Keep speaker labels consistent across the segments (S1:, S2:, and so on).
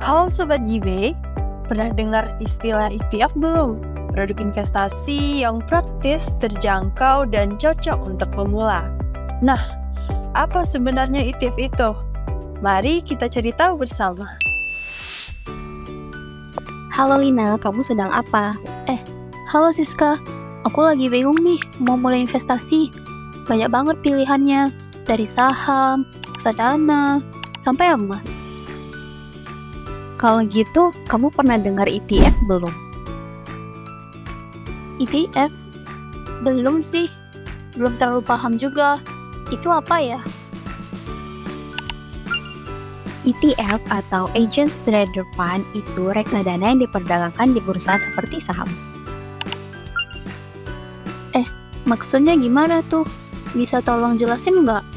S1: Halo Sobat JB, pernah dengar istilah ETF belum? Produk investasi yang praktis, terjangkau, dan cocok untuk pemula. Nah, apa sebenarnya ETF itu? Mari kita cari tahu bersama.
S2: Halo Lina, kamu sedang apa?
S3: Halo Siska, aku lagi bingung nih mau mulai investasi. Banyak banget pilihannya, dari saham, reksadana, sampai emas.
S2: Kalau gitu, kamu pernah dengar ETF belum?
S3: ETF? Belum sih, belum terlalu paham juga. Itu apa ya?
S2: ETF atau Exchange Traded Fund itu reksadana yang diperdagangkan di bursa seperti saham.
S3: Maksudnya gimana tuh? Bisa tolong jelasin nggak?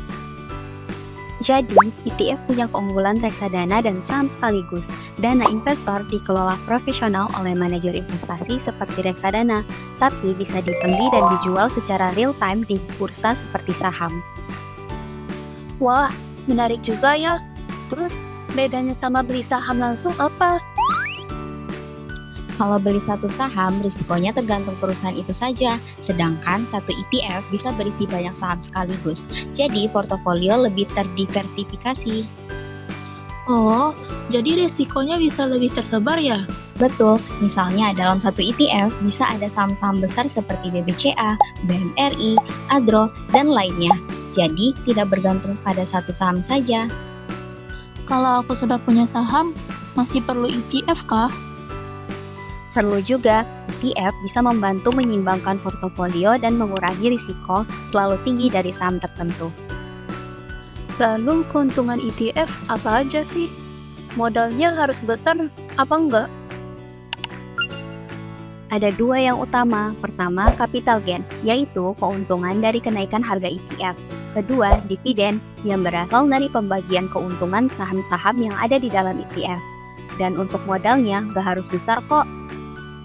S2: Jadi, ETF punya keunggulan reksadana dan saham sekaligus. Dana investor dikelola profesional oleh manajer investasi seperti reksadana, tapi bisa dibeli dan dijual secara real time di bursa seperti saham.
S3: Wah, menarik juga ya. Terus, bedanya sama beli saham langsung apa?
S2: Kalau beli satu saham, risikonya tergantung perusahaan itu saja. Sedangkan satu ETF bisa berisi banyak saham sekaligus. Jadi, portofolio lebih terdiversifikasi.
S3: Oh, jadi resikonya bisa lebih tersebar ya?
S2: Betul, misalnya dalam satu ETF bisa ada saham-saham besar seperti BBCA, BMRI, Adro, dan lainnya. Jadi, tidak bergantung pada satu saham saja.
S3: Kalau aku sudah punya saham, masih perlu ETF kah?
S2: Perlu juga, ETF bisa membantu menyeimbangkan portofolio dan mengurangi risiko terlalu tinggi dari saham tertentu.
S3: Lalu keuntungan ETF apa aja sih? Modalnya harus besar apa enggak?
S2: Ada dua yang utama. Pertama, capital gain, yaitu keuntungan dari kenaikan harga ETF. Kedua, dividen, yang berasal dari pembagian keuntungan saham-saham yang ada di dalam ETF. Dan untuk modalnya, nggak harus besar kok.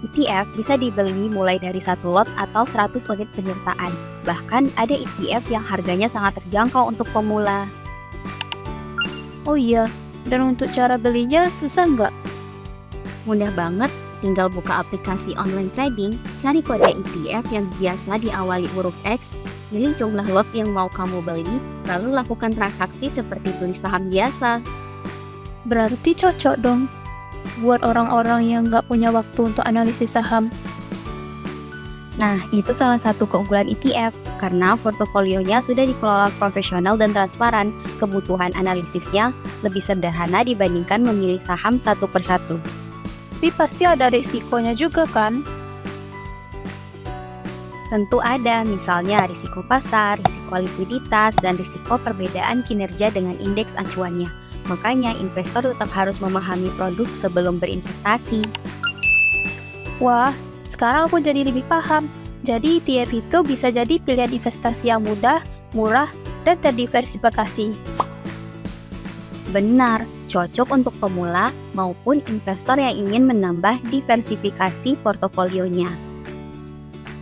S2: ETF bisa dibeli mulai dari 1 lot atau 100 unit penyertaan. Bahkan ada ETF yang harganya sangat terjangkau untuk pemula.
S3: Oh iya, dan untuk cara belinya susah nggak?
S2: Mudah banget, tinggal buka aplikasi online trading, cari kode ETF yang biasa diawali huruf X, pilih jumlah lot yang mau kamu beli, lalu lakukan transaksi seperti beli saham biasa.
S3: Berarti cocok dong buat orang-orang yang nggak punya waktu untuk analisis saham.
S2: Nah, itu salah satu keunggulan ETF, karena portofolionya sudah dikelola profesional dan transparan, kebutuhan analisisnya lebih sederhana dibandingkan memilih saham satu persatu.
S3: Tapi pasti ada risikonya juga kan?
S2: Tentu ada, misalnya risiko pasar, risiko likuiditas, dan risiko perbedaan kinerja dengan indeks acuannya. Makanya, investor tetap harus memahami produk sebelum berinvestasi.
S3: Wah, sekarang aku jadi lebih paham. Jadi ETF itu bisa jadi pilihan investasi yang mudah, murah, dan terdiversifikasi.
S2: Benar, cocok untuk pemula maupun investor yang ingin menambah diversifikasi portofolionya.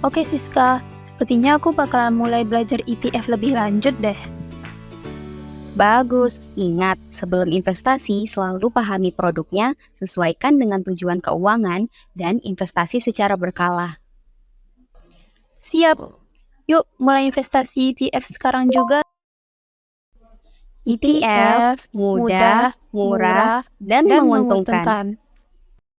S3: Oke Siska, sepertinya aku bakalan mulai belajar ETF lebih lanjut deh.
S2: Bagus, ingat sebelum investasi selalu pahami produknya, sesuaikan dengan tujuan keuangan, dan investasi secara berkala.
S3: Siap, yuk mulai investasi ETF sekarang juga.
S2: ETF mudah, murah, dan menguntungkan.